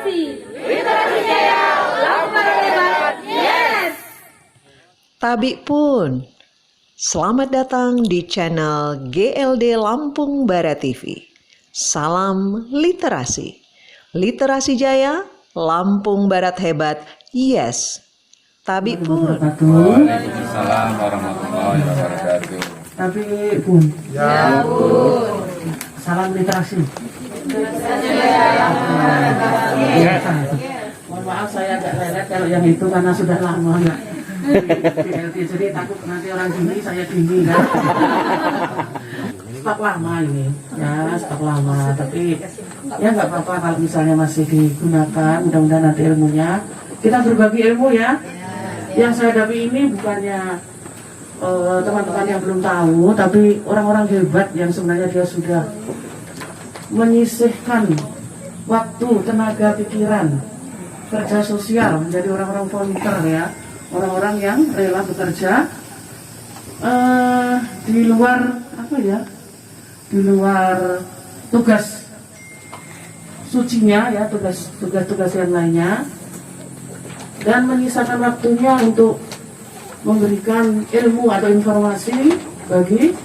literasi. Literasi Jaya, Lampung Hebat, yes! Tabi pun, selamat datang di channel GLD Lampung Barat TV. Salam literasi. Literasi Jaya, Lampung Barat Hebat, yes! Tabi pun. Waalaikumsalam warahmatullahi wabarakatuh. Tapi Bun, Ya, Bun. salam literasi. Mohon maaf saya agak lelet kalau yang itu karena sudah lama ya. Jadi takut nanti orang gini saya gini kan. Stok lama ini, ya stok lama. Tapi ya nggak apa-apa kalau misalnya masih digunakan. Mudah-mudahan nanti ilmunya kita berbagi ilmu ya. Yang saya hadapi ini bukannya teman-teman yang belum tahu, tapi orang-orang hebat yang sebenarnya dia sudah menyisihkan waktu, tenaga, pikiran, kerja sosial menjadi orang-orang volunteer ya, orang-orang yang rela bekerja di luar apa ya, di luar tugas sucinya ya, tugas-tugas yang lainnya, dan menyisakan waktunya untuk memberikan ilmu atau informasi bagi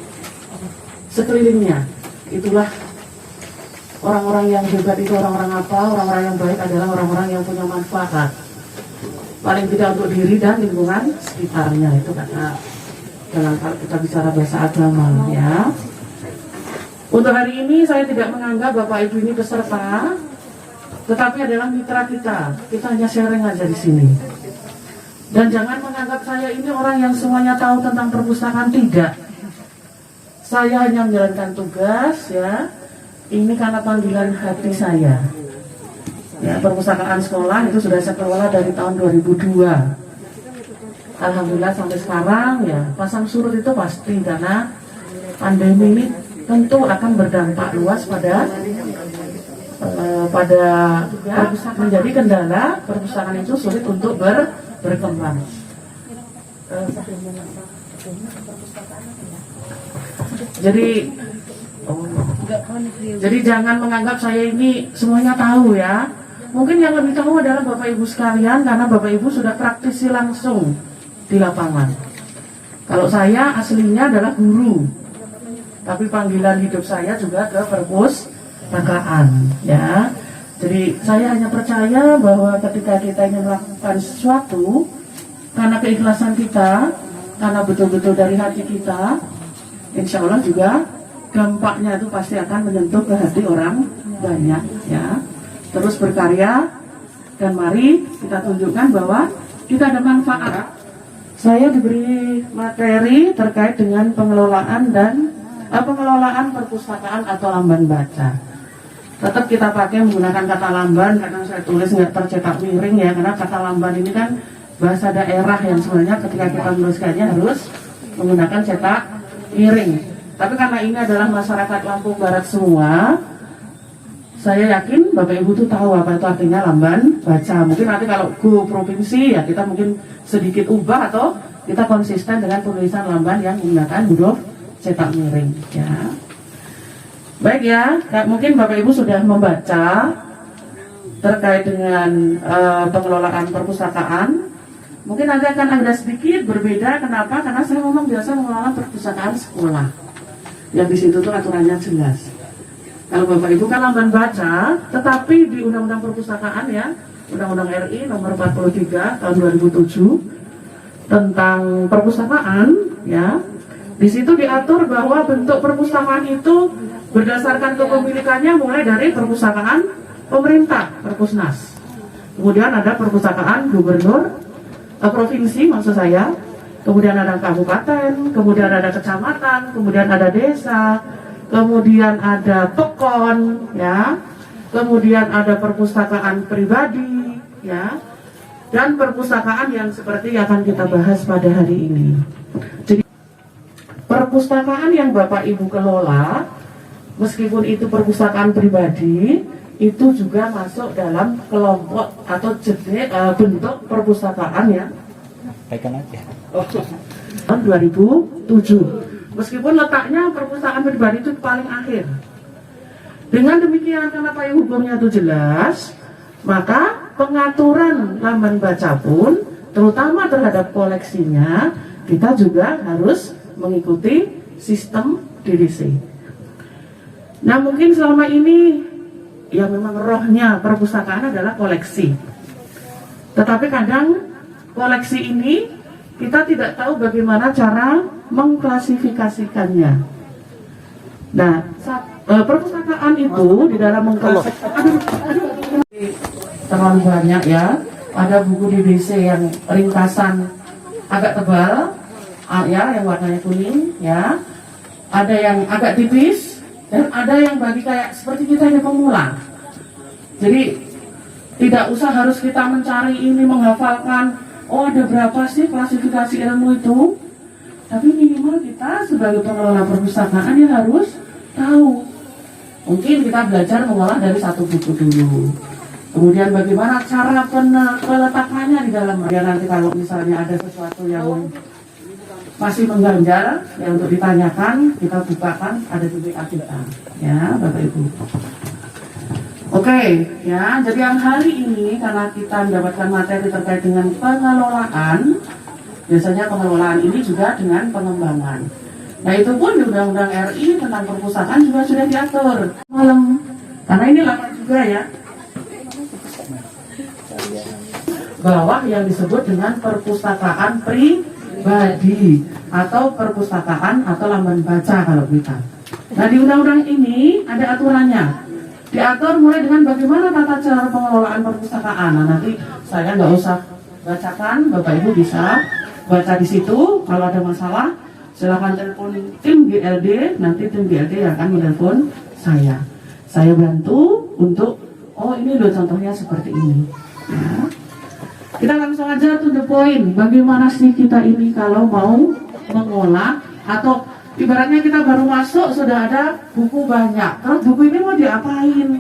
sekelilingnya. Itulah orang-orang yang hebat. Itu orang-orang apa? Orang-orang yang baik adalah orang-orang yang punya manfaat, paling tidak untuk diri dan lingkungan sekitarnya. Itu kata dalam kita bicara bahasa agama ya. Untuk hari ini saya tidak menganggap Bapak Ibu ini peserta, tetapi adalah mitra kita. Kita hanya sharing aja di sini. Dan jangan menganggap saya ini orang yang semuanya tahu tentang perpustakaan, tidak. Saya hanya menjalankan tugas ya. Ini karena panggilan hati saya. Ya, perpustakaan sekolah itu sudah saya kelola dari tahun 2002. Alhamdulillah sampai sekarang ya, pasang surut itu pasti karena pandemi ini tentu akan berdampak luas pada menjadi kendala perpustakaan itu sulit untuk berkembang. Jadi jangan menganggap saya ini semuanya tahu ya. Mungkin yang lebih tahu adalah Bapak Ibu sekalian, karena Bapak Ibu sudah praktisi langsung di lapangan. Kalau saya aslinya adalah guru, tapi panggilan hidup saya juga ke perpustakaan ya. Jadi saya hanya percaya bahwa ketika kita ingin melakukan sesuatu karena keikhlasan kita, karena betul-betul dari hati kita, insya Allah juga dampaknya itu pasti akan menyentuh ke hati orang banyak ya. Terus berkarya, dan mari kita tunjukkan bahwa kita ada manfaat. Saya diberi materi terkait dengan pengelolaan perpustakaan atau lamban baca. Tetap kita pakai menggunakan kata lamban, kadang saya tulis nggak tercetak miring ya, karena kata lamban ini kan bahasa daerah yang sebenarnya ketika kita menuliskannya harus menggunakan cetak miring. Tapi karena ini adalah masyarakat Lampung Barat semua, saya yakin Bapak Ibu tuh tahu apa itu artinya lamban baca. Mungkin nanti kalau go provinsi ya kita mungkin sedikit ubah atau kita konsisten dengan penulisan lamban yang menggunakan huruf cetak miring ya. Baik ya, mungkin Bapak Ibu sudah membaca terkait dengan pengelolaan perpustakaan. Mungkin nanti akan ada sedikit berbeda. Kenapa? Karena saya memang biasa mengelola perpustakaan sekolah. Yang di situ tuh aturannya jelas. Kalau Bapak Ibu kan lamban baca, tetapi di Undang-Undang Perpustakaan ya, Undang-Undang RI nomor 43 tahun 2007 tentang perpustakaan ya. Di situ diatur bahwa bentuk perpustakaan itu berdasarkan kepemilikannya mulai dari perpustakaan pemerintah, Perpusnas. Kemudian ada perpustakaan gubernur, provinsi maksud saya. Kemudian ada kabupaten, kemudian ada kecamatan, kemudian ada desa, kemudian ada pekon, ya, kemudian ada perpustakaan pribadi, ya, dan perpustakaan yang seperti yang akan kita bahas pada hari ini. Jadi perpustakaan yang Bapak Ibu kelola, meskipun itu perpustakaan pribadi, itu juga masuk dalam kelompok atau bentuk perpustakaan ya. Sampaikan aja. Tahun 2007. Meskipun letaknya perpustakaan pribadi itu paling akhir. Dengan demikian karena payung hukumnya itu jelas, Maka pengaturan lamban baca pun, terutama terhadap koleksinya, kita juga harus mengikuti sistem DDC. Nah, mungkin selama ini ya memang rohnya perpustakaan adalah koleksi. Tetapi kadang koleksi ini kita tidak tahu bagaimana cara mengklasifikasikannya. Nah, perpustakaan itu di dalam mengklasifikasikan terlalu banyak ya. Ada buku DDC yang ringkasan agak tebal, ya, yang warnanya kuning, ya. Ada yang agak tipis, dan ada yang bagi kayak seperti kita ini pemula. Jadi tidak usah harus kita mencari ini, menghafalkan, oh ada berapa sih klasifikasi ilmu itu. Tapi minimal kita sebagai pengelola perpustakaan ya harus tahu. Mungkin kita belajar mengolah dari satu buku dulu. Kemudian bagaimana cara peletakannya di dalam. Ya nanti kalau misalnya ada sesuatu yang masih mengganjal ya untuk ditanyakan, kita bukakan, ada di WA kita, ya Bapak Ibu. Oke, ya, jadi yang hari ini karena kita mendapatkan materi terkait dengan pengelolaan, biasanya pengelolaan ini juga dengan pengembangan. Nah itu pun di Undang-Undang RI tentang perpustakaan juga sudah diatur malam, karena ini lama juga ya, bawah yang disebut dengan perpustakaan pribadi atau perpustakaan atau lamban baca kalau kita. Nah di undang-undang ini ada aturannya, diatur mulai dengan bagaimana tata cara pengelolaan perpustakaan. Nah nanti saya nggak usah bacakan, Bapak Ibu bisa baca di situ. Kalau ada masalah silakan telepon tim GLD, nanti tim GLD akan menelpon saya. Saya bantu untuk, oh ini loh contohnya seperti ini. Ya. Kita langsung aja to the point. Bagaimana sih kita ini kalau mau mengolah, atau ibaratnya kita baru masuk sudah ada buku banyak. Terus buku ini mau diapain?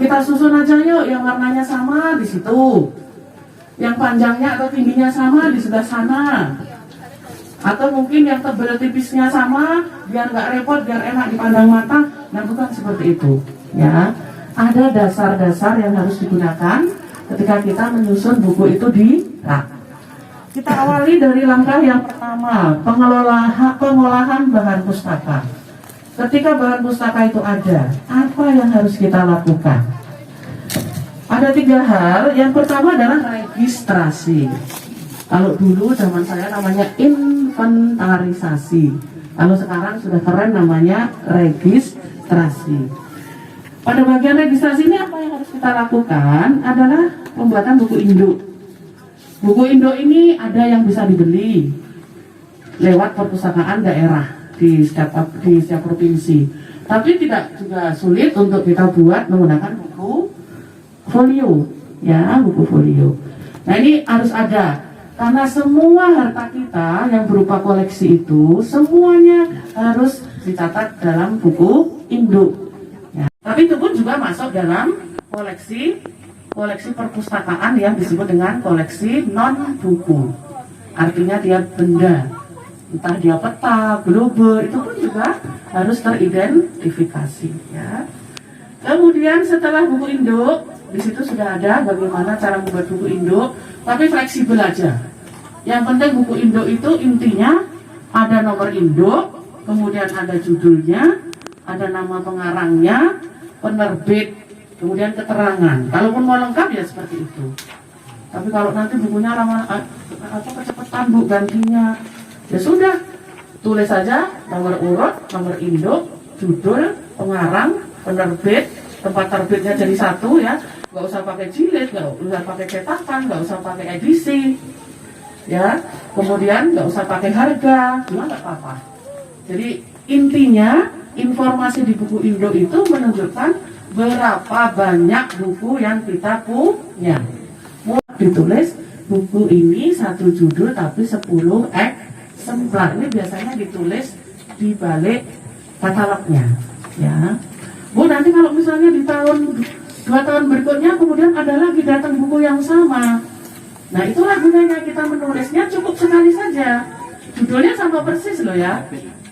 Kita susun aja yuk, yang warnanya sama di situ, yang panjangnya atau tingginya sama di sebelah sana, atau mungkin yang tebal tipisnya sama, biar nggak repot, biar enak dipandang mata. Nah bukan seperti itu, ya. Ada dasar-dasar yang harus digunakan ketika kita menyusun buku itu di rak. Kita awali dari langkah yang pertama, pengolahan bahan pustaka. Ketika bahan pustaka itu ada, apa yang harus kita lakukan? Ada 3 hal. Yang pertama adalah registrasi. Kalau dulu zaman saya namanya inventarisasi. Kalau sekarang sudah keren namanya registrasi. Pada bagian registrasi ini apa yang harus kita lakukan adalah pembuatan buku induk. Buku induk ini ada yang bisa dibeli lewat perpustakaan daerah di setiap provinsi. Tapi tidak juga sulit untuk kita buat menggunakan buku folio, ya, buku folio. Nah ini harus ada, karena semua harta kita yang berupa koleksi itu semuanya harus dicatat dalam buku induk. Ya. Tapi itu pun juga masuk dalam koleksi perpustakaan yang disebut dengan koleksi non buku. Artinya dia benda, entah dia peta, globe, itu pun juga harus teridentifikasi. Ya. Kemudian setelah buku induk, di situ sudah ada bagaimana cara membuat buku induk, tapi fleksibel aja. Yang penting buku induk itu intinya ada nomor induk, kemudian ada judulnya, ada nama pengarangnya, penerbit, kemudian keterangan. Kalaupun mau lengkap ya seperti itu. Tapi kalau nanti bukunya kecepatan bu gantinya, ya sudah, tulis saja nomor urut, nomor induk, judul, pengarang, penerbit, tempat terbitnya jadi satu ya. Nggak usah pakai jilid, nggak usah pakai cetakan, nggak usah pakai edisi, ya. Kemudian nggak usah pakai harga, cuma nggak apa-apa. Jadi intinya informasi di buku induk itu menunjukkan berapa banyak buku yang kita punya. Mulai ditulis buku ini satu judul tapi 10 eksemplar. Ini biasanya ditulis di balik katalognya, ya. Bu, nanti kalau misalnya di tahun 2 tahun berikutnya kemudian ada lagi datang buku yang sama. Nah itulah gunanya kita menulisnya cukup sekali saja. Judulnya sama persis loh ya,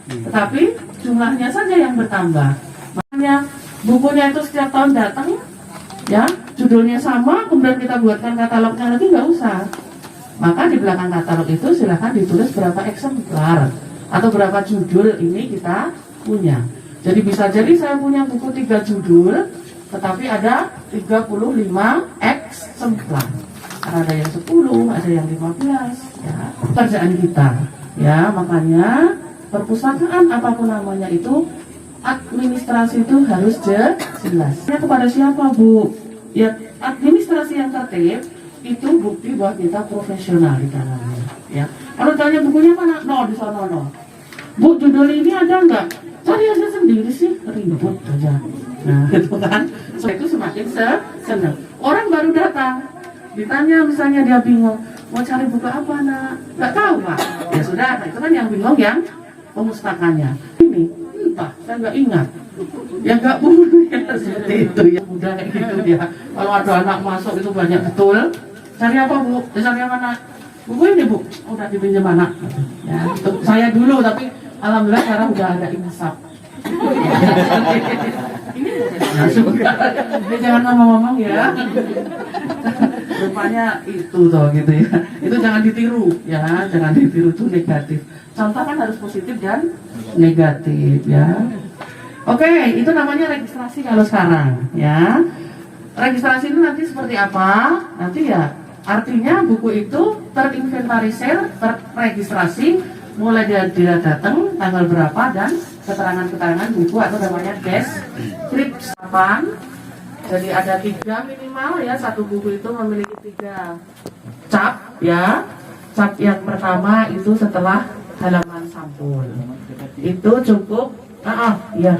tetapi jumlahnya saja yang bertambah. Makanya bukunya itu setiap tahun datang, ya, judulnya sama, kemudian kita buatkan katalognya lagi, nggak usah. Maka di belakang katalog itu silahkan ditulis berapa eksemplar atau berapa judul ini kita punya. Jadi bisa jadi saya punya buku 3 judul, tetapi ada 35 eksemplar. Ada yang 10, ada yang 15, ya, kerjaan kita. Ya, makanya perpustakaan apapun namanya itu, administrasi itu harus jelas. Ya, kepada siapa, Bu? Ya, administrasi yang tertib itu bukti bahwa kita profesional di dalamnya. Ya, kalau tanya bukunya mana? No, di sana no. Bu, judul ini ada nggak? Cari aja sendiri sih, ribut aja. Nah, itu kan, so, itu semakin senang. Orang baru datang, ditanya misalnya dia bingung, mau cari buku apa nak? Nggak tahu Pak. Ya sudah, itu kan yang bingung yang pemustakannya. Ini, entah, saya nggak ingat. Ya nggak boleh ya, seperti itu ya. Udah kayak gitu dia. Kalau ada anak masuk itu banyak betul. Cari apa Bu? Cari apa nak? Buku ini Bu, udah dipinjam anak. Ya, untuk saya dulu, tapi alhamdulillah sekarang udah ada insaf. Nah, sudah. Ini jangan ngomong-ngomong ya. Rupanya itu toh gitu ya. Itu jangan ditiru ya, jangan ditiru, itu negatif. Contoh kan harus positif dan negatif ya. Oke, itu namanya registrasi kalau sekarang ya. Registrasi itu nanti seperti apa? Nanti ya artinya buku itu terinventarisir, terregistrasi mulai dari dia datang, tanggal berapa, dan keterangan-keterangan buku atau namanya deskripsi. Jadi ada 3 minimal ya, satu buku itu memiliki 3 cap ya. Cap yang pertama itu setelah halaman sampul. Itu cukup, ya.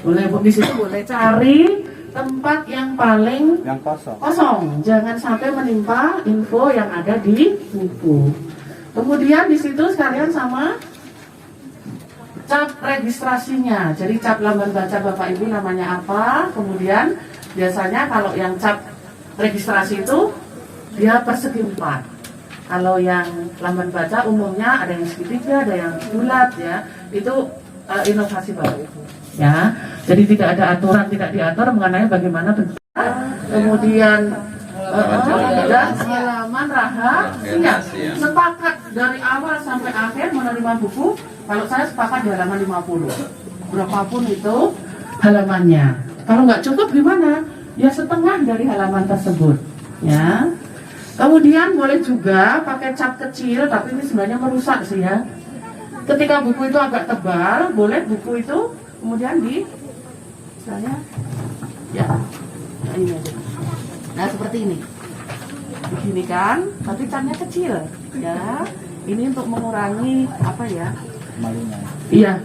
Boleh di situ boleh cari tempat yang paling kosong. Jangan sampai menimpa info yang ada di buku. Kemudian di situ sekalian sama cap registrasinya. Jadi cap lamban baca Bapak Ibu namanya apa. Kemudian biasanya kalau yang cap registrasi itu dia persegi 4. Kalau yang lamban baca umumnya ada yang segitiga, ada yang bulat ya. Itu inovasi baru. Ya, jadi tidak ada aturan, tidak diatur mengenai bagaimana bentuk. Kemudian dan halaman rahasia. Sepakat dari awal sampai akhir menerima buku. Kalau saya sepakat di halaman 50. Berapapun itu halamannya. Kalau nggak cukup gimana? Ya setengah dari halaman tersebut. Ya. Kemudian boleh juga pakai cap kecil, tapi ini sebenarnya merusak sih ya. Ketika buku itu agak tebal, boleh buku itu kemudian di misalnya ya ini aja. Nah seperti ini, begini kan, tapi capnya kecil, ya. Ini untuk mengurangi apa ya? Iya.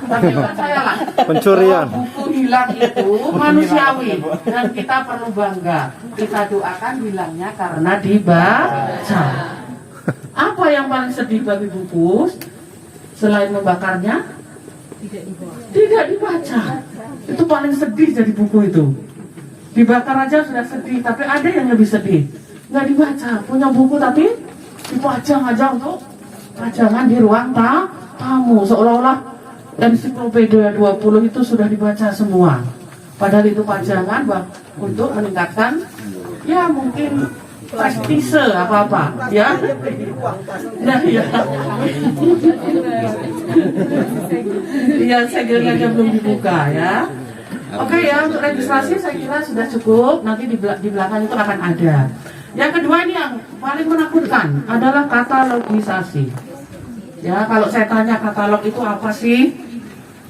Tapi percaya lah. Pencurian. Buku hilang itu manusiawi dan kita perlu bangga. Kita doakan hilangnya karena dibaca. Apa yang paling sedih bagi buku selain membakarnya? Tidak dibaca. Itu paling sedih jadi buku itu. Dibakar aja sudah sedih, tapi ada yang lebih sedih. Nggak dibaca, punya buku tapi dipajang aja untuk pajangan di ruang tamu. Seolah-olah ensiklopedia 20 itu sudah dibaca semua. Padahal itu pajangan untuk meningkatkan, ya mungkin prestise apa-apa, ya. Nah, ya. Iya, segelnya aja belum dibuka, ya. Oke ya, untuk registrasi saya kira sudah cukup. Nanti di belakang itu akan ada. Yang kedua ini yang paling menakutkan adalah katalogisasi. Ya, kalau saya tanya katalog itu apa sih?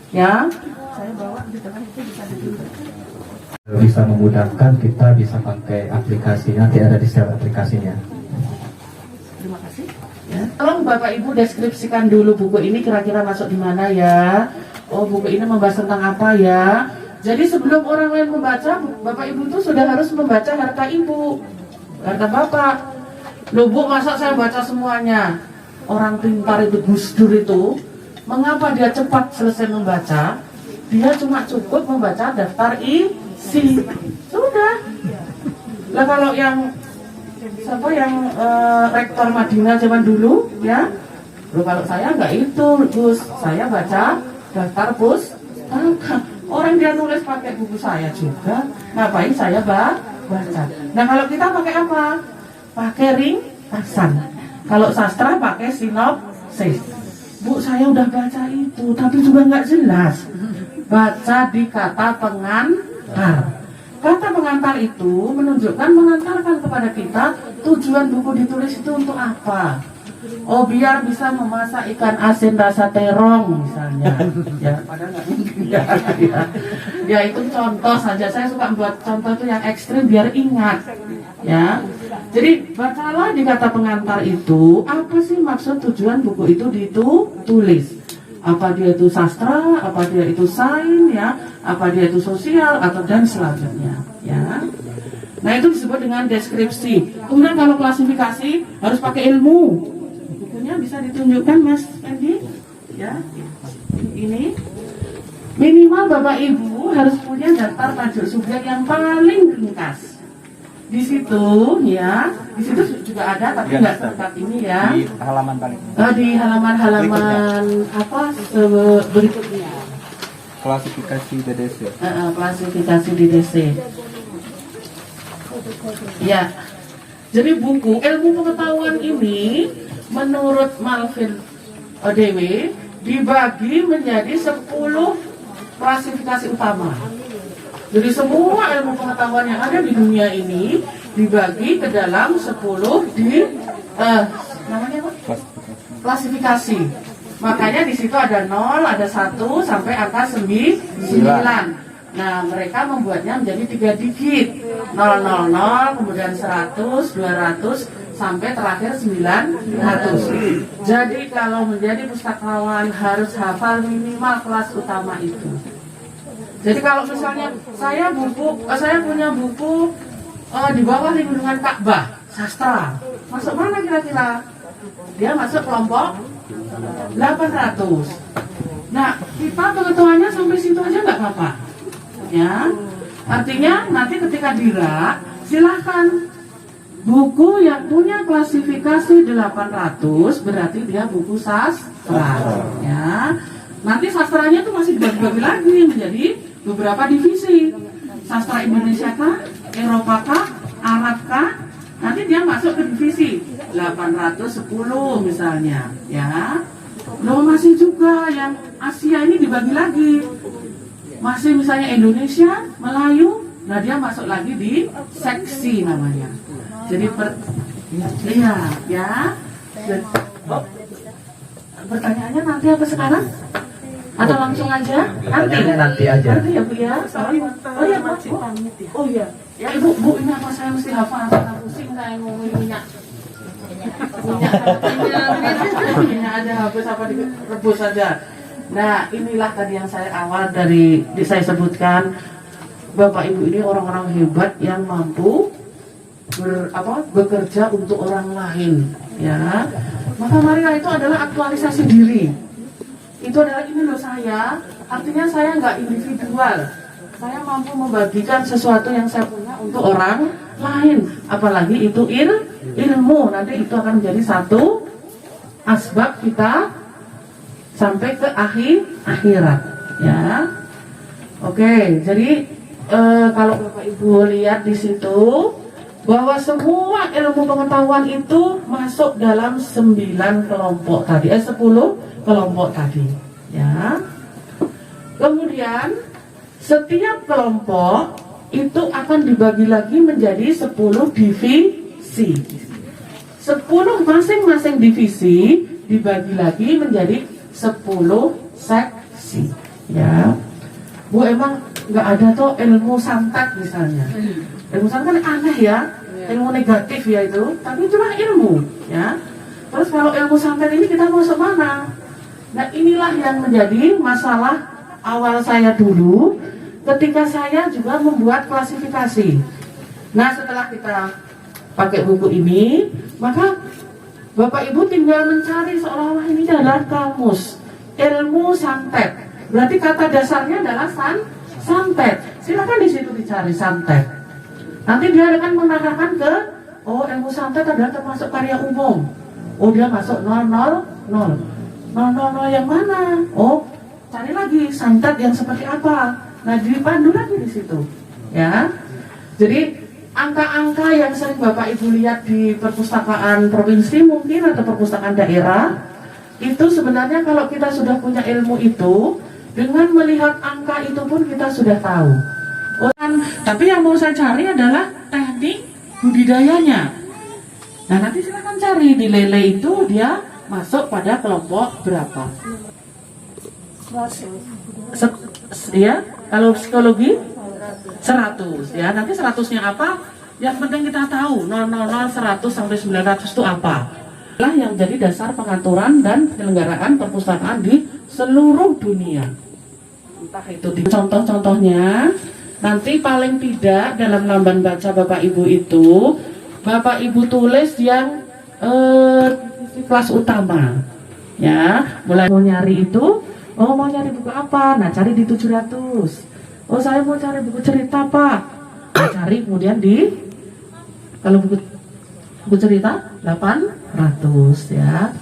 Ya, saya bawa di tengah itu bisa memudahkan, kita bisa pakai aplikasinya, nanti ada di setiap aplikasinya. Terima kasih. Ya. Tolong Bapak Ibu deskripsikan dulu buku ini kira-kira masuk di mana ya. Oh, buku ini membahas tentang apa ya. Jadi sebelum orang lain membaca, Bapak Ibu itu sudah harus membaca harta Ibu, harta Bapak. Loh Bu, masa saya baca semuanya? Orang pintar itu, Gus Dur itu, mengapa dia cepat selesai membaca? Dia cuma cukup membaca daftar isi. Sudah. Lah kalau yang siapa yang rektor Madinah zaman dulu, ya? Loh kalau saya nggak itu, Gus. Saya baca daftar pustaka. Orang dia nulis pakai buku saya juga, ngapain saya baca. Nah kalau kita pakai apa? Pakai ringkasan. Kalau sastra pakai sinopsis. Bu, saya udah baca itu, tapi juga nggak jelas. Baca di kata pengantar. Kata pengantar itu menunjukkan, mengantarkan kepada kita tujuan buku ditulis itu untuk apa. Oh, biar bisa memasak ikan asin rasa terong misalnya. Ya, padahal nggak mungkin ya. Ya itu contoh saja. Saya suka buat contoh itu yang ekstrim biar ingat. Ya. Jadi bacalah di kata pengantar itu apa sih maksud tujuan buku itu ditulis. Apa dia itu sastra, apa dia itu sains ya, apa dia itu sosial atau dan selanjutnya. Ya. Nah itu disebut dengan deskripsi. Kemudian kalau klasifikasi harus pakai ilmu. Bukunya bisa ditunjukkan Mas Endi, ya. Ini minimal Bapak Ibu harus punya daftar tajuk subjek yang paling ringkas. Di situ, ya, di situ juga ada, tapi nggak selengkap ini ya. Di halaman paling. Di halaman-halaman apa berikutnya? Klasifikasi DDC. Klasifikasi DDC. Ya, jadi buku ilmu pengetahuan ini menurut Malvin Dewi dibagi menjadi 10 klasifikasi utama. Jadi semua ilmu pengetahuan yang ada di dunia ini dibagi ke dalam 10 namanya apa? Klasifikasi. Makanya di situ ada 0, ada 1 sampai angka 9. Nah, mereka membuatnya menjadi 3 digit. 000, kemudian 100, 200 sampai terakhir 900. Jadi kalau menjadi pustakawan harus hafal minimal kelas utama itu. Jadi kalau misalnya saya punya buku di bawah lindungan Ka'bah, sastra. Masuk mana kira-kira? Dia masuk kelompok 800. Nah, kita pengetahuannya sampai situ aja nggak apa-apa. Ya, artinya nanti ketika dirak, silahkan. Buku yang punya klasifikasi 800 berarti dia buku sastra. Ya, nanti sastranya itu masih dibagi-bagi lagi menjadi beberapa divisi. Sastra Indonesia kah, Eropa kah, Arab kah? Nanti dia masuk ke divisi 810 misalnya. Ya, loh masih juga yang Asia ini dibagi lagi. Masih misalnya Indonesia, Melayu, nah dia masuk lagi di seksi namanya. Jadi ya. Pertanyaannya nanti apa sekarang? Atau langsung aja? Nanti aja. Nanti ya Bu ya. Oh ya Bu. Oh ya. Ya Ibu, ini apa saya mesti hafal? Saya pusing saya ngomongin minyak. Minyak ada habis apa direbus saja. Nah, inilah tadi yang saya awal saya sebutkan. Bapak Ibu ini orang-orang hebat yang mampu bekerja untuk orang lain, ya. Maka marilah itu adalah aktualisasi diri. Itu adalah ini loh saya, artinya saya nggak individual. Saya mampu membagikan sesuatu yang saya punya untuk orang lain. Apalagi itu ilmu, nanti itu akan menjadi satu asbab kita sampai ke akhirat, ya. Oke, jadi kalau Bapak Ibu lihat di situ bahwa semua ilmu pengetahuan itu masuk dalam 9 kelompok tadi, 10 kelompok tadi, ya. Kemudian setiap kelompok itu akan dibagi lagi menjadi 10 divisi. 10 masing-masing divisi dibagi lagi menjadi 10 seksi, ya. Bu, emang nggak ada tuh ilmu santet misalnya. Ilmu santet kan aneh ya, ilmu negatif ya itu, tapi itulah ilmu, ya. Terus kalau ilmu santet ini kita masuk mana? Nah inilah yang menjadi masalah awal saya dulu, ketika saya juga membuat klasifikasi. Nah setelah kita pakai buku ini, maka Bapak Ibu tinggal mencari seolah-olah ini adalah kamus ilmu santet. Berarti kata dasarnya adalah santet. Silakan di situ dicari santet. Nanti dia akan mengarahkan ke ilmu santet adalah termasuk karya umum. Oh dia masuk 000. 000 yang mana? Oh cari lagi santet yang seperti apa. Nah dipandu lagi di situ. Ya. Jadi angka-angka yang sering Bapak Ibu lihat di perpustakaan provinsi mungkin atau perpustakaan daerah, itu sebenarnya kalau kita sudah punya ilmu itu, dengan melihat angka itu pun kita sudah tahu. Tapi yang mau saya cari adalah teknik budidayanya. Nah, nanti silakan cari di lele itu dia masuk pada kelompok berapa. Ya, kalau psikologi 100 ya. Nanti 100-nya apa? Yang penting kita tahu 000 100 sampai 900 itu apa. Lah yang jadi dasar pengaturan dan penyelenggaraan perpustakaan di seluruh dunia. Entah itu di contoh-contohnya, nanti paling tidak dalam lamban baca Bapak Ibu itu Bapak Ibu tulis yang kelas utama. Ya, mulai mau nyari itu, mau nyari buku apa? Nah, cari di 700. Saya mau cari buku cerita, Pak. Nah, cari kemudian kalau buku cerita 800 ya.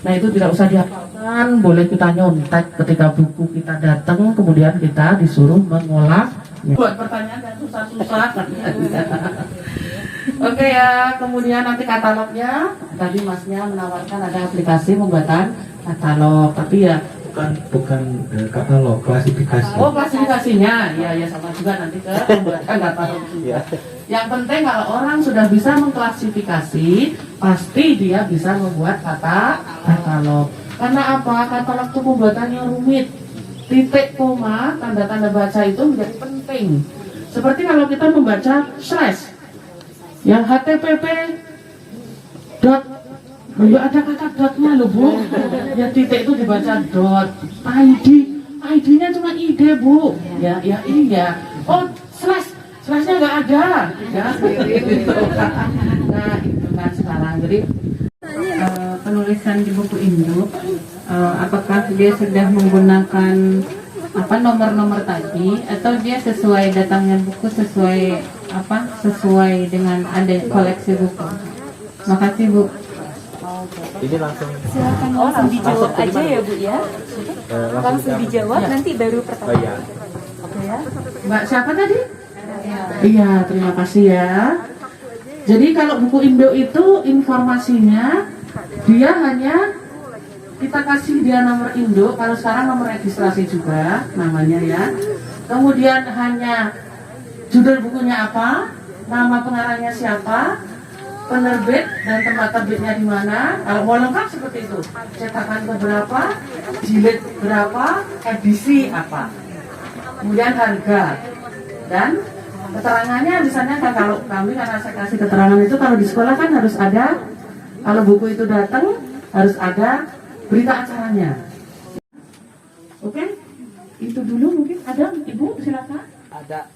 Nah, itu tidak usah dihafalkan, boleh kita nyontek ketika buku kita datang, kemudian kita disuruh mengolah. Buat pertanyaan yang susah-susah. Oke ya, kemudian nanti katalognya. Tadi Masnya menawarkan ada aplikasi pembuatan katalog, tapi ya bukan katalog, klasifikasi. Oh, klasifikasinya, ya sama juga nanti ke pembuatan katalog juga. Yang penting kalau orang sudah bisa mengklasifikasi, pasti dia bisa membuat katalog. Karena apa? Katalog itu pembuatannya rumit. Titik, koma, tanda-tanda baca itu menjadi penting. Seperti kalau kita membaca slash, yang http dot, ada kata dotnya loh Bu. Ya titik itu dibaca dot. ID-nya cuma ID Bu. Ya iya. Oh slashnya nggak ada. Ya gitu. Nah itu kan sekarang. Jadi penulisan di buku induk, apakah dia sudah menggunakan nomor-nomor tadi, atau dia sesuai datangnya buku sesuai dengan ada koleksi buku. Makasih Bu. Ini langsung Silakan dijawab aja ya Bu ya. Langsung dijawab nanti baru pertanyaan. Oke ya. Mbak siapa tadi? Iya, terima kasih ya. Jadi kalau buku induk itu informasinya dia hanya kita kasih dia nomor induk, kalau sekarang nomor registrasi juga namanya ya. Kemudian hanya judul bukunya apa, nama pengarangnya siapa, penerbit dan tempat terbitnya di mana. Kalau mau lengkap seperti itu, cetakan berapa, jilid berapa, edisi apa, kemudian harga dan keterangannya. Misalnya kan kalau kami, karena saya kasih keterangan itu, kalau di sekolah kan harus ada, kalau buku itu datang harus ada berita acaranya. Oke, itu dulu mungkin. Ada Ibu, silakan. Ada.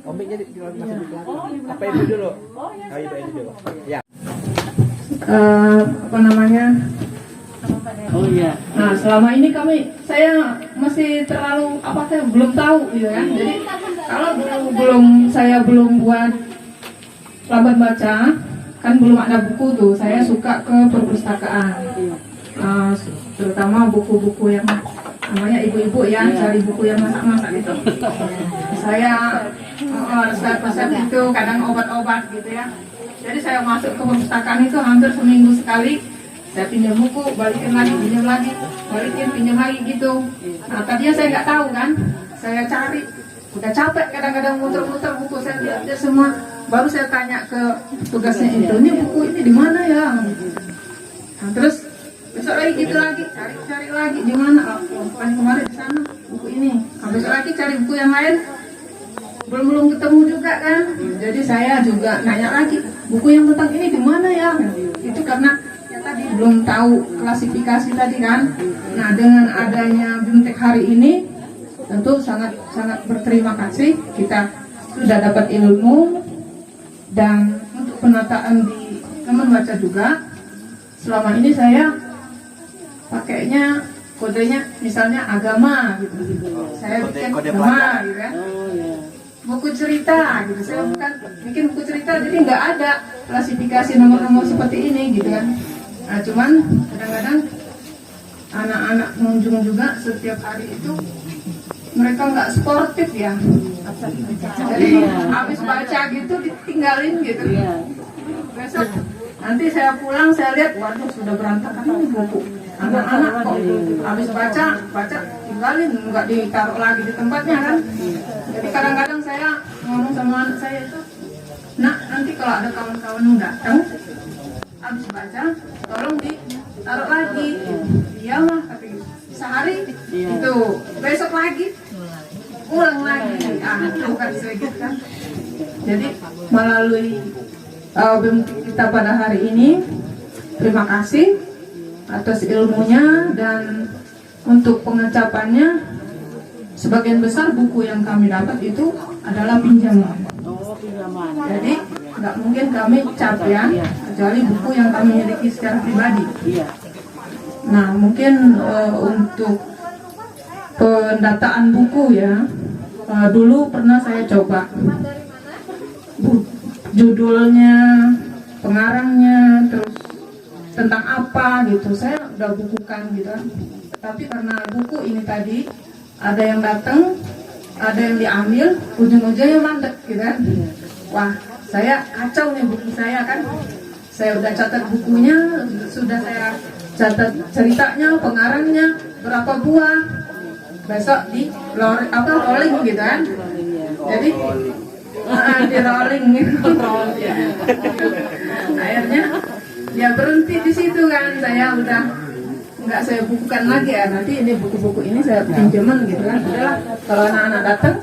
Omiknya di masih di belakang. Apa Ibu dulu? Oh ya, Ibu dulu. Ya. Apa namanya? Oh iya. Nah, selama ini saya masih terlalu belum tahu gitu ya. Jadi kalau saya belum buat lamban baca, kan belum ada buku tuh. Saya suka ke perpustakaan, terutama buku-buku yang namanya ibu-ibu ya, cari buku yang masak-masak gitu. Saya resep-resep itu, kadang obat-obat gitu ya. Jadi saya masuk ke perpustakaan itu hampir seminggu sekali. Saya pinjam buku, balikin lagi, pinjam lagi, balikin, pinjam lagi gitu. Nah tadinya saya nggak tahu kan, saya cari, udah capek kadang-kadang muter-muter buku, saya lihat semua. Baru saya tanya ke tugasnya itu, ini buku ini di mana ya? Nah, terus besok lagi gitu lagi, cari lagi di mana? Kan kemarin di sana buku ini. Nah, besok lagi cari buku yang lain, belum ketemu juga kan. Jadi saya juga nanya lagi, buku yang tentang ini di mana ya? Itu karena tadi belum tahu klasifikasi tadi kan. Nah dengan adanya BIMTEK hari ini tentu sangat berterima kasih, kita sudah dapat ilmu. Dan untuk penataan di teman baca juga, selama ini saya pakainya kodenya misalnya agama gitu. Saya bikin agama gitu kan. Buku cerita gitu, saya bukan bikin buku cerita, jadi nggak ada klasifikasi nomor-nomor seperti ini gitu kan. Nah cuman kadang-kadang anak-anak pengunjung juga setiap hari itu mereka nggak sportif ya. Jadi habis baca gitu ditinggalin gitu. Besok nanti saya pulang saya lihat, waduh sudah berantakan ini buku anak-anak kok. Habis baca tinggalin, nggak ditaruh lagi di tempatnya kan. Jadi kadang-kadang saya ngomong sama anak saya itu, nak nanti kalau ada kawan-kawan datang habis baca tolong ditaruh lagi. Iyalah, tapi sehari itu besok lagi ulang lagi. Itu kan sedikit kan. Jadi melalui BEM kita pada hari ini, terima kasih atas ilmunya, dan untuk pengecapannya sebagian besar buku yang kami dapat itu adalah pinjaman. Jadi nggak mungkin kami cap ya, kecuali buku yang kami miliki secara pribadi. Nah mungkin untuk pendataan buku ya, dulu pernah saya coba judulnya, pengarangnya, terus tentang apa gitu, saya udah bukukan gitu. Tapi karena buku ini tadi ada yang datang, ada yang diambil, ujung-ujungnya mandek gitu kan. Wah, saya kacau nih buku saya kan. Saya udah catat bukunya, sudah saya catat ceritanya, pengarangnya, berapa buah. Besok di rolling gitu kan. Jadi di rolling gitu. Akhirnya ya berhenti di situ kan. Saya udah nggak saya bukukan lagi ya. Nanti ini buku-buku ini saya pinjaman gitu kan. Udahlah, kalau anak-anak datang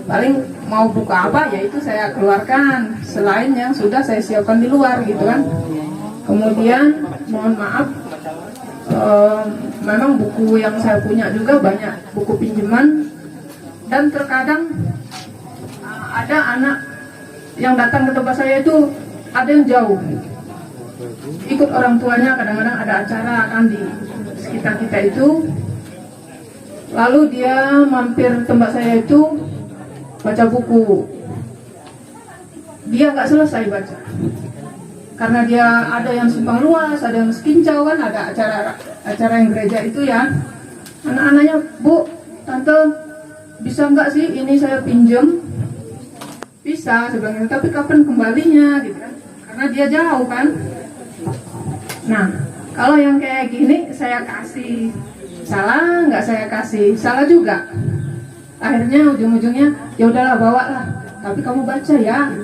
paling mau buka apa ya itu saya keluarkan, selain yang sudah saya siapkan di luar gitu kan. Kemudian mohon maaf, memang buku yang saya punya juga banyak buku pinjaman, dan terkadang ada anak yang datang ke tempat saya itu ada yang jauh, ikut orang tuanya, kadang-kadang ada acara kan di sekitar kita itu, lalu dia mampir tempat saya itu baca buku, dia nggak selesai baca karena dia ada yang simpang luas, ada yang sekincau kan, ada acara yang gereja itu ya. Anak-anaknya, Bu, Tante bisa nggak sih ini saya pinjam? Bisa sebenarnya, tapi kapan kembalinya gitu kan, karena dia jauh kan. Nah kalau yang kayak gini saya kasih, salah nggak saya kasih, salah juga. Akhirnya ujung-ujungnya ya udahlah, bawa lah, tapi kamu baca ya.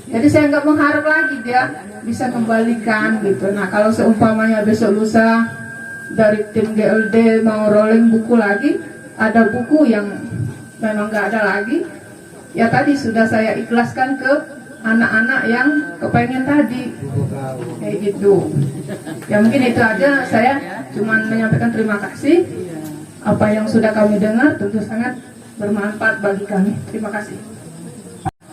Jadi saya nggak mengharap lagi dia bisa kembalikan gitu. Nah kalau seumpamanya besok lusa dari tim GLD mau rolling buku lagi, ada buku yang memang nggak ada lagi, ya tadi sudah saya ikhlaskan ke anak-anak yang kepengen tadi kayak gitu. Ya mungkin itu aja, saya cuma menyampaikan terima kasih. Apa yang sudah kami dengar tentu sangat bermanfaat bagi kami. Terima kasih.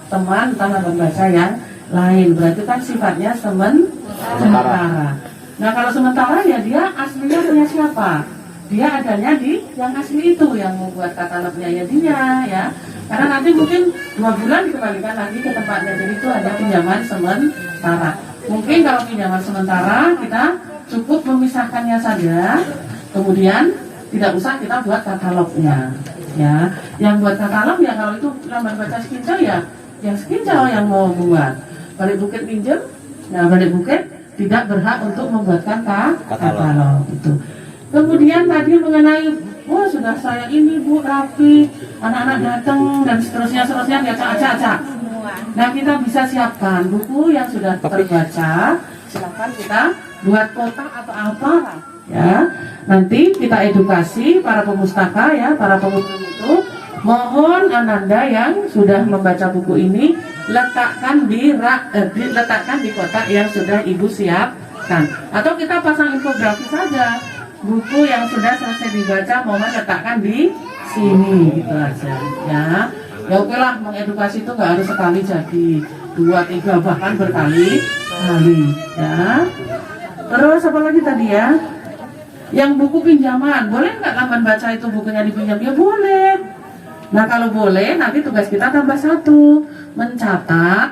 Teman membaca yang lain, berarti kan sifatnya sementara. Nah kalau sementara ya dia aslinya punya siapa? Dia adanya di yang asli itu, yang membuat katalognya ya dia ya. Karena nanti mungkin 2 bulan dikembalikan lagi ke tempatnya, jadi itu ada pinjaman sementara. Mungkin kalau pinjaman sementara kita cukup memisahkannya saja, kemudian tidak usah kita buat katalognya ya. Yang buat katalog ya kalau itu lambat baca sekincau ya yang sekincau yang mau buat. Balik Bukit pinjam, nah Balik Bukit tidak berhak untuk membuatkan katalog itu. Kemudian tadi mengenai, wah sudah saya ini Bu rapi, anak-anak datang dan seterusnya dia acak-acak. Nah kita bisa siapkan buku yang sudah terbaca, silakan kita buat kotak atau apa ya. Nanti kita edukasi para pemustaka ya, para pengunjung itu. Mohon Ananda yang sudah membaca buku ini letakkan di kotak yang sudah Ibu siapkan, atau kita pasang infografi saja. Buku yang sudah selesai dibaca mohon letakkan di sini gitu aja ya. Ya oke lah, mengedukasi itu nggak harus sekali jadi 2, 3 bahkan berkali-kali ya. Terus apa lagi tadi ya? Yang buku pinjaman, boleh nggak Lamban Baca itu bukunya dipinjam? Ya boleh. Nah kalau boleh nanti tugas kita tambah 1, mencatat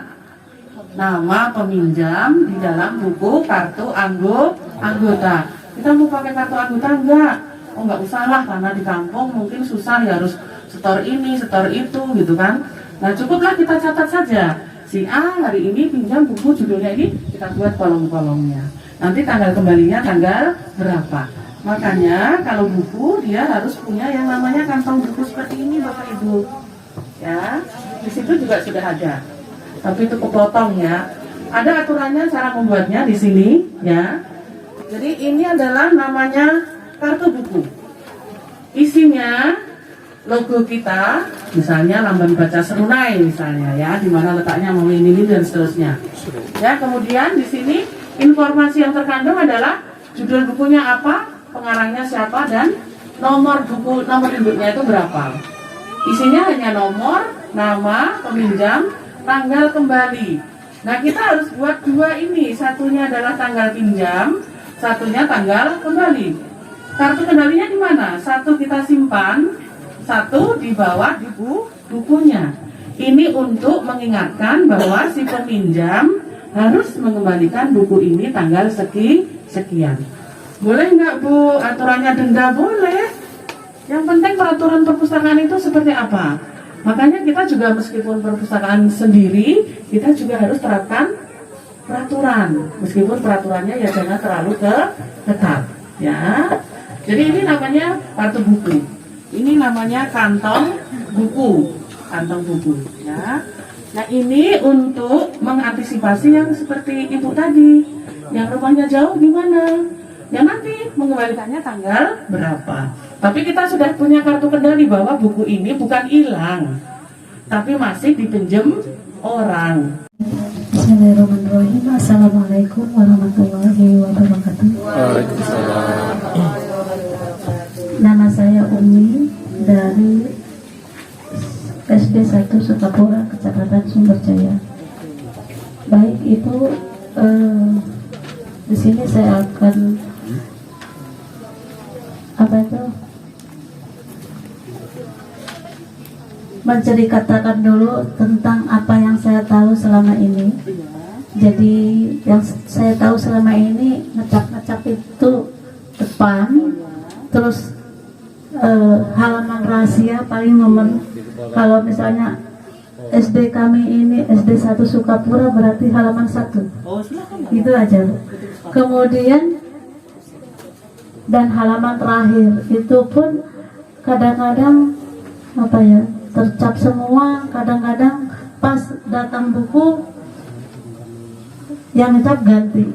nama peminjam di dalam buku kartu anggota. Kita mau pakai kartu anggota enggak? Oh nggak usah lah, karena di kampung mungkin susah ya, harus setor ini, setor itu gitu kan. Nah cukuplah kita catat saja, si A hari ini pinjam buku judulnya ini, kita buat kolom-kolomnya. Nanti tanggal kembalinya tanggal berapa. Makanya kalau buku dia harus punya yang namanya kantong buku seperti ini Bapak Ibu. Ya, di situ juga sudah ada. Tapi itu kepotong ya. Ada aturannya cara membuatnya di sini ya. Jadi ini adalah namanya kartu buku. Isinya logo kita, misalnya Lamban Baca Serunai misalnya ya, di mana letaknya mau ini dan seterusnya. Ya, kemudian di sini informasi yang terkandung adalah judul bukunya apa, pengarangnya siapa, dan nomor buku, nomor induknya itu berapa. Isinya hanya nomor, nama, peminjam, tanggal kembali. Nah, kita harus buat dua ini, satunya adalah tanggal pinjam, satunya tanggal kembali. Kartu kendalinya di mana? Satu kita simpan, satu di bawah di bukunya. Ini untuk mengingatkan bahwa si peminjam harus mengembalikan buku ini tanggal sekian. Boleh nggak Bu aturannya denda? Boleh. Yang penting peraturan perpustakaan itu seperti apa. Makanya kita juga meskipun perpustakaan sendiri, kita juga harus terapkan peraturan. Meskipun peraturannya ya jangan terlalu ketat. Ya. Jadi ini namanya kartu buku. Ini namanya kantong buku, ya. Nah ini untuk mengantisipasi yang seperti ibu tadi, yang rumahnya jauh gimana? Ya nanti mengembalikannya tanggal berapa. Tapi kita sudah punya kartu kendali bahwa buku ini bukan hilang, tapi masih dipinjam orang. Bismillahirrahmanirrahim. Assalamualaikum warahmatullahi wabarakatuh. Nama saya Umi dari SD 1 Sukapura, Kecamatan Sumberjaya. Baik, itu di sini saya akan menceritakan dulu tentang apa yang saya tahu selama ini. Jadi yang saya tahu selama ini ngecap-ngecap itu depan, terus halaman rahasia paling momen. Kalau misalnya SD kami ini SD 1 Sukapura berarti halaman 1. Itu aja. Kemudian dan halaman terakhir itu pun kadang-kadang tercap semua, kadang-kadang pas datang buku yang ngecap ganti.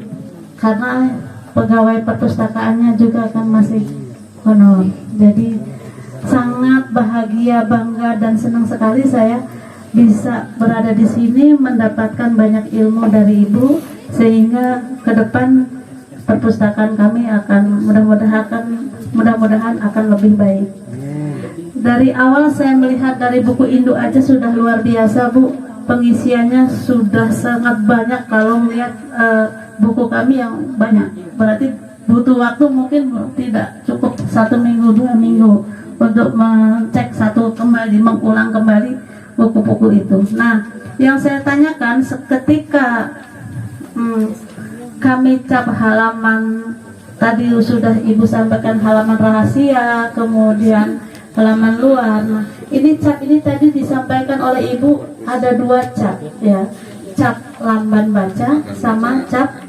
Karena pegawai perpustakaannya juga kan masih honor. Jadi sangat bahagia, bangga dan senang sekali saya bisa berada di sini mendapatkan banyak ilmu dari Ibu, sehingga ke depan perpustakaan kami akan mudah-mudahan akan lebih baik. Dari awal saya melihat dari buku induk aja sudah luar biasa Bu, pengisiannya sudah sangat banyak. Kalau melihat buku kami yang banyak, berarti butuh waktu mungkin tidak cukup 1 minggu 2 minggu untuk mengecek mengulang kembali buku-buku itu. Nah, yang saya tanyakan ketika kami cap halaman tadi sudah Ibu sampaikan halaman rahasia, kemudian halaman luar. Nah, ini cap ini tadi disampaikan oleh Ibu ada 2 cap ya, cap Lamban Baca sama cap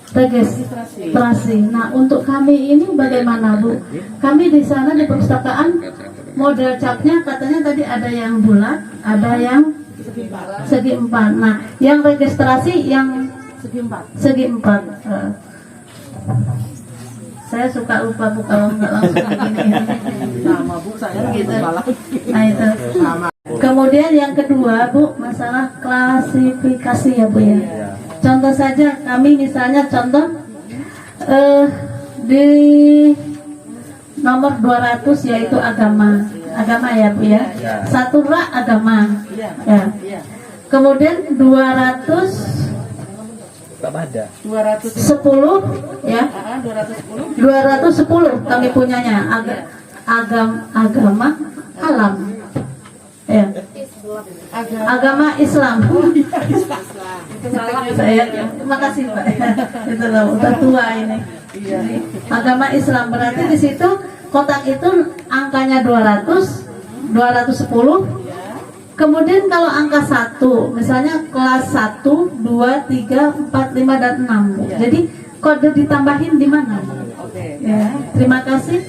registrasi. Nah, untuk kami ini bagaimana Bu? Kami di sana di perpustakaan model capnya katanya tadi ada yang bulat, ada yang segi 4. Nah, yang registrasi yang segi 4. Saya suka lupa Bu kalau nggak langsung begini. Nama Bu saya gitu. Nah itu. Kemudian yang kedua Bu, masalah klasifikasi ya Bu ya. Contoh saja kami misalnya di nomor 200 yaitu agama ya Bu ya. Satu ra agama. Ya. Kemudian 210 ya. 210 kami punyanya agama alam. Ya. Agama Islam. Saya terima kasih Pak. Itu loh, udah tua ini. Agama Islam berarti di situ kotak itu angkanya 200, 210. Kemudian kalau angka 1, misalnya kelas 1, 2, 3, 4, 5, dan 6. Jadi kode ditambahin di mana? Ya, terima kasih.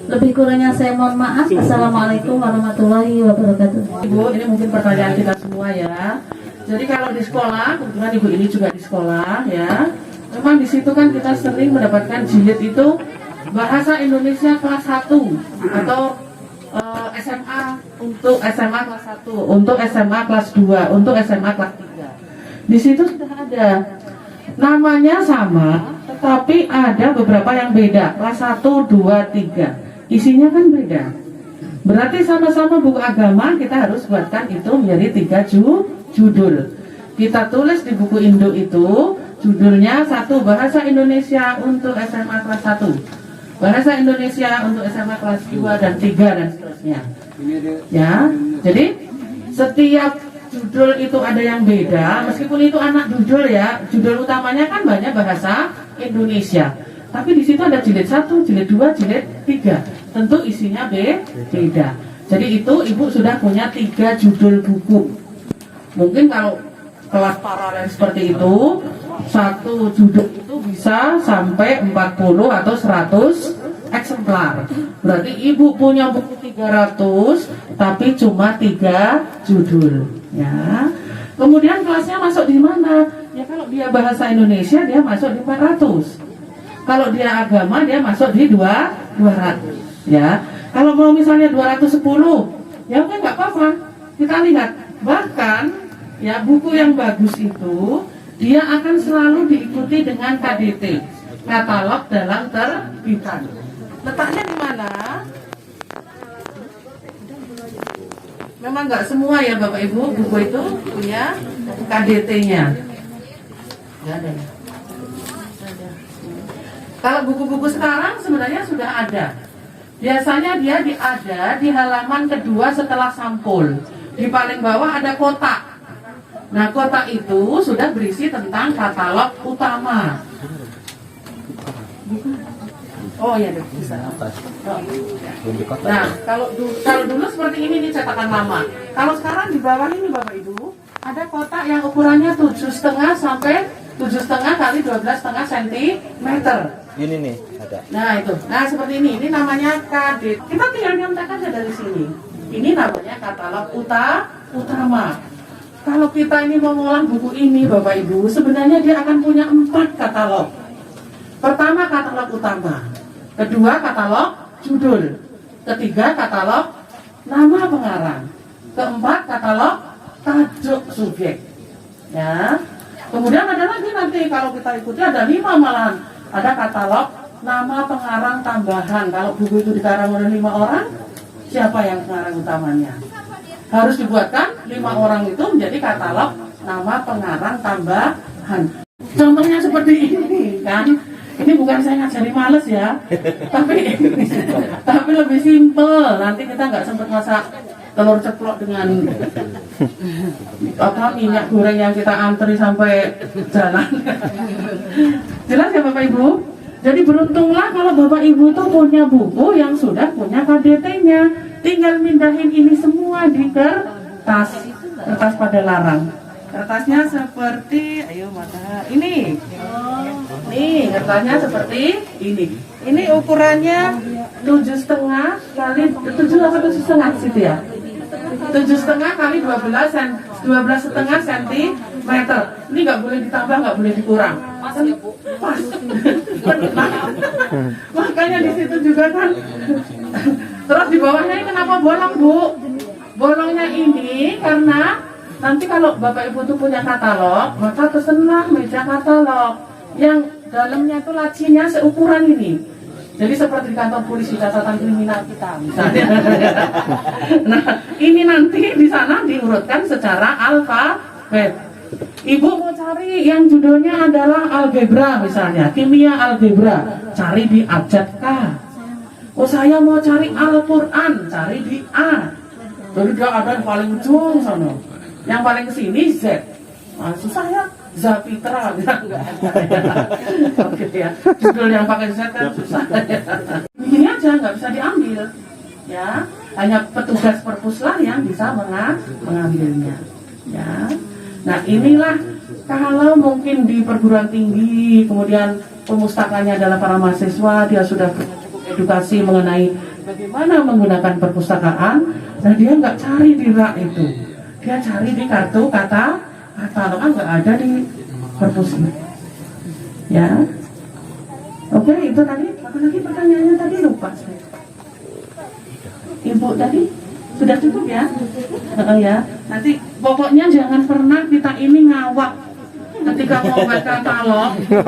Lebih kurangnya saya mohon maaf. Assalamualaikum warahmatullahi wabarakatuh. Ibu, ini mungkin pertanyaan kita semua ya. Jadi kalau di sekolah, kebetulan ibu ini juga di sekolah ya. Memang di situ kan kita sering mendapatkan jilid itu bahasa Indonesia kelas 1 atau SMA untuk SMA kelas 1, untuk SMA kelas 2, untuk SMA kelas 3. Di situ sudah ada. Namanya sama, tetapi ada beberapa yang beda. Kelas 1, 2, 3. Isinya kan beda. Berarti sama-sama buku agama kita harus buatkan itu menjadi 3 judul. Kita tulis di buku induk itu judulnya 1 Bahasa Indonesia untuk SMA kelas 1, Bahasa Indonesia untuk SMA kelas 2 dan 3 dan seterusnya. Ya, jadi setiap judul itu ada yang beda, meskipun itu anak judul ya. Judul utamanya kan banyak bahasa Indonesia. Tapi di situ ada jilid 1, jilid 2, jilid 3. Tentu isinya beda. Jadi itu ibu sudah punya 3 judul buku. Mungkin kalau kelas paralel seperti itu, 1 judul itu bisa sampai 40 atau 100 eksemplar. Berarti ibu punya buku 300, tapi cuma 3 judul. Ya. Kemudian kelasnya masuk di mana? Ya kalau dia bahasa Indonesia dia masuk di 400. Kalau dia agama dia masuk di 200. Ya. Kalau mau misalnya 210, ya oke nggak apa-apa. Kita lihat. Bahkan ya buku yang bagus itu dia akan selalu diikuti dengan KDT, katalog dalam terbitan. Letaknya di mana? Memang nggak semua ya Bapak Ibu buku itu punya KDT-nya. Ya, ada. Kalau buku-buku sekarang sebenarnya sudah ada. Biasanya dia ada di halaman kedua setelah sampul. Di paling bawah ada kotak. Nah, kotak itu sudah berisi tentang katalog utama. Oh iya, bisa. Nah, kalau dulu seperti ini nih cetakan lama. Kalau sekarang di bawah ini Bapak Ibu ada kotak yang ukurannya 7,5 sampai 7,5 kali 12,5 cm. Ini nih ada. Nah itu, nah seperti ini namanya KD. Kita tinggal nyontek aja dari sini. Ini namanya katalog utama. Kalau kita ini mau ngolah buku ini Bapak Ibu, sebenarnya dia akan punya 4 katalog. Pertama katalog utama, kedua katalog judul, ketiga katalog nama pengarang, keempat katalog tajuk subjek. Ya. Kemudian ada lagi nanti kalau kita ikuti ada 5 malahan. Ada katalog nama pengarang tambahan. Kalau buku itu dikarang oleh 5 orang, siapa yang pengarang utamanya? Harus dibuatkan 5 orang itu menjadi katalog nama pengarang tambahan. Contohnya seperti ini kan. Ini bukan saya ngajari males ya, tapi lebih simpel. Nanti kita nggak sempat masak telur ceplok dengan minyak goreng yang kita antri sampai jalan. Jelas ya Bapak Ibu? Jadi beruntunglah kalau Bapak Ibu tuh punya buku yang sudah punya KDT-nya. Tinggal mindahin ini semua di kertas pada larang. Kertasnya seperti, ayo mata ini. Nih kertasnya seperti ini. Ini ukurannya 7,5 kali 7 apa 7,5 situ ya? 7,5 kali 12,5 cm. Ini nggak boleh ditambah, nggak boleh dikurang. Pas. Makanya di situ juga kan. Terus di bawahnya ini kenapa bolong Bu? Bolongnya ini karena nanti kalau Bapak Ibu tuh punya katalog, maka pesenlah meja katalog yang dalamnya tuh lacinya seukuran ini. Jadi seperti di kantor polisi catatan kriminal kita misalnya. Nah, ini nanti di sana diurutkan secara alfabet. Ibu mau cari yang judulnya adalah algebra misalnya, kimia algebra, cari di abjad K. Oh saya mau cari Al-Quran, cari di A. Jadi dia ada di paling ujung sana. Yang paling kesini Z. Nah, susah ya. Zapitra enggak ada. Oke ya. Judul yang pakai Z kan susah. Begini aja nggak bisa diambil. ya. Hanya petugas perpus lah yang bisa mengambilnya, ya. Nah inilah kalau mungkin di perguruan tinggi, kemudian pemustakanya adalah para mahasiswa, dia sudah punya cukup edukasi mengenai bagaimana menggunakan perpustakaan. Nah dia nggak cari di rak itu, dia cari di kartu kata nggak ada di perpus ini, ya. Oke, itu tadi. Apa lagi pertanyaannya tadi, lupa saya. Ibu tadi sudah cukup ya? Ya. Nanti pokoknya jangan pernah kita ini ngawak ketika mau baca katalog. Ya,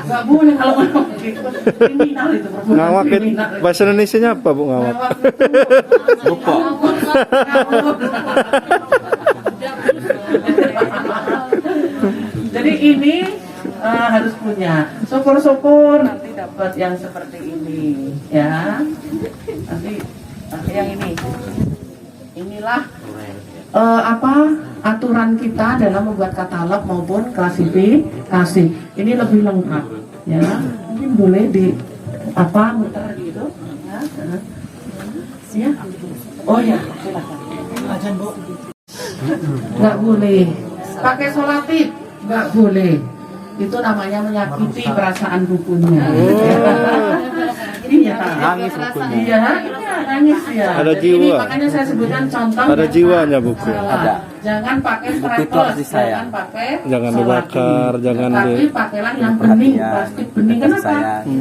nggak boleh kalau ngawak gitu. Kriminal itu. Ngawak itu Kriminal. bahasa Indonesianya apa Bu ngawak? Ngawak itu. Lupa. Ngawak. Jadi ini harus punya. Syukur-syukur nanti dapat yang seperti ini, ya. Nanti yang ini. Inilah aturan kita dalam membuat katalog maupun klasifikasi. Ini lebih lengkap, ya. Mungkin boleh di muter gitu, ya. Ya. Oh ya, silakan. Nggak boleh. Pakai solatif, nggak boleh. Itu namanya menyakiti perasaan bukunya. Iya, Nangis bukunya. iya, nangis ya. Ada Jadi jiwa. ini makanya saya sebutkan contoh. Ada yang jiwanya buku. salah. Jangan pakai strapless, jangan pakai Jangan solatif. dibakar, jangan Tapi di- pakailah yang bening, plastik bening. Kenapa?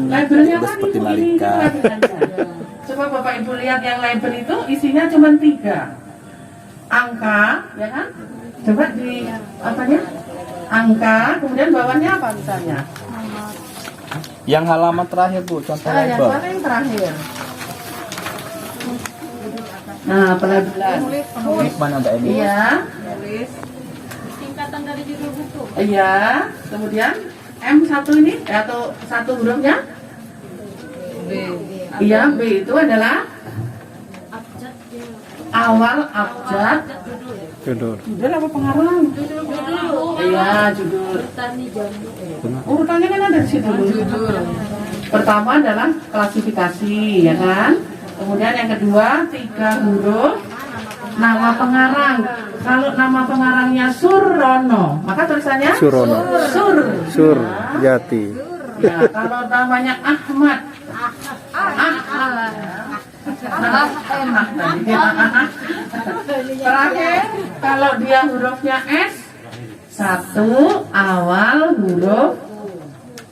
Labelnya kan seperti ini Malika. Coba Bapak Ibu lihat yang label itu isinya cuma 3 angka, ya kan? Coba di angka, kemudian bawahnya apa misalnya? Yang halaman terakhir Bu, contoh Yang label. mana yang terakhir? Nah, pelabelan. Mana Mbak Eni? Iya. Singkatan dari judul buku. Iya. Kemudian M1 ini atau satu hurufnya? B. Iya, B itu adalah awal abjad. Judul. Judul apa pengarang? Iya, judul. Urutannya kan ada di situ. Judul. Pertama adalah klasifikasi, ya kan? Kemudian yang kedua 3 huruf nama pengarang. Kalau nama pengarangnya Surono, maka tulisannya Surono. Sur Jati. Ya, kalau namanya Ahmad. Terakhir, kalau dia hurufnya S, 1 awal huruf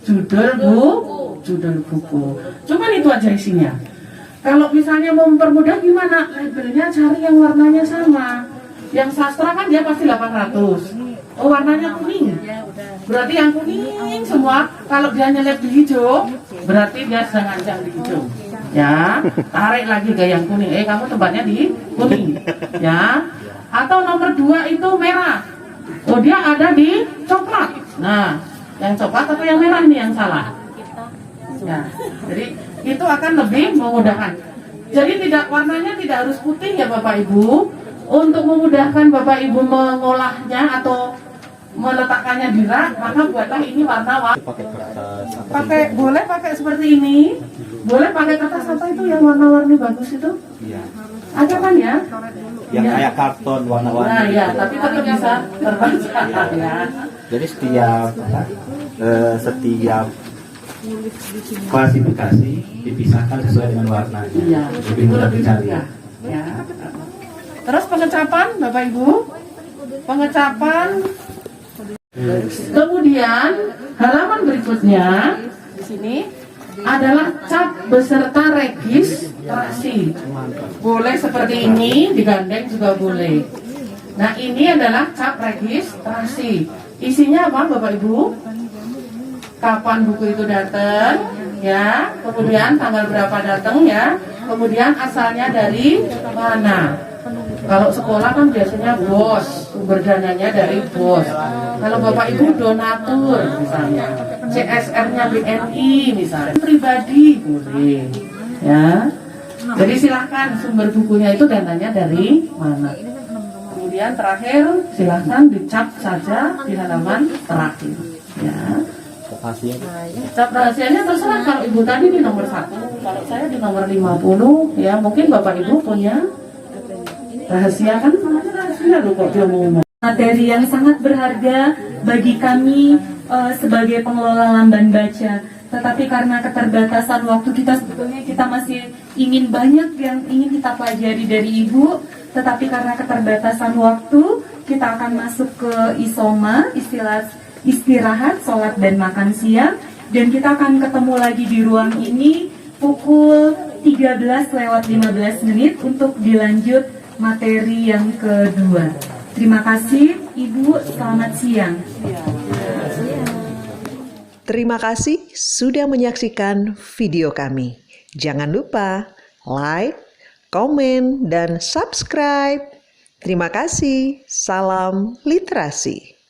judul buku. Cuman itu aja isinya. Kalau misalnya mau mempermudah gimana? Labelnya cari yang warnanya sama. Yang sastra kan dia pasti 800. Oh, warnanya kuning. Berarti yang kuning semua. Kalau dia nyelip di hijau, berarti dia sedang ngancang di hijau. Ya, tarik lagi ke yang kuning. Kamu tempatnya di kuning. Ya. Atau nomor 2 itu merah. Oh, dia ada di coklat. Nah, yang coklat atau yang merah nih yang salah. Ya, jadi itu akan lebih memudahkan. Jadi warnanya tidak harus putih ya Bapak Ibu. Untuk memudahkan Bapak Ibu mengolahnya atau meletakkannya di rak, maka buatlah ini warna boleh pakai seperti ini. Boleh pakai kertas apa itu yang warna-warni bagus itu? Iya. Ada kan ya? Yang Ya. kayak karton warna-warni. Nah ya, tapi tetap bisa terbaca ya. Jadi setiap klasifikasi dipisahkan sesuai dengan warnanya. Iya, Lebih mudah dicari. mudah. Ya. Terus pengecapan, Bapak Ibu, pengecapan. Kemudian halaman berikutnya di sini adalah cap beserta registrasi. Boleh seperti ini, digandeng juga boleh. Nah ini adalah cap registrasi. Isinya apa Bapak Ibu? Kapan buku itu datang, ya, kemudian tanggal berapa datang, ya, kemudian asalnya dari mana. Kalau sekolah kan biasanya BOS, sumber dananya dari BOS. Kalau Bapak Ibu donatur misalnya, CSR-nya BNI misalnya, pribadi boleh, ya. Jadi silahkan sumber bukunya itu dananya dari mana. Kemudian terakhir silahkan dicap saja di halaman terakhir, ya. rahasia. Cap rahasianya terserah, kalau ibu tadi di nomor 1, kalau saya di nomor 50, ya mungkin bapak ibu punya rahasia, kan namanya rahasia loh kok dia mau ngomong. Materi yang sangat berharga bagi kami sebagai pengelola Lamban Baca. Tetapi karena keterbatasan waktu kita, sebetulnya kita masih ingin banyak yang ingin kita pelajari dari Ibu. Tetapi karena keterbatasan waktu, kita akan masuk ke isoma, istirahat, sholat dan makan siang. Dan kita akan ketemu lagi di ruang ini pukul 13:15 untuk dilanjut materi yang kedua. Terima kasih Ibu, selamat siang. Terima kasih sudah menyaksikan video kami. Jangan lupa like, komen, dan subscribe. Terima kasih. Salam literasi.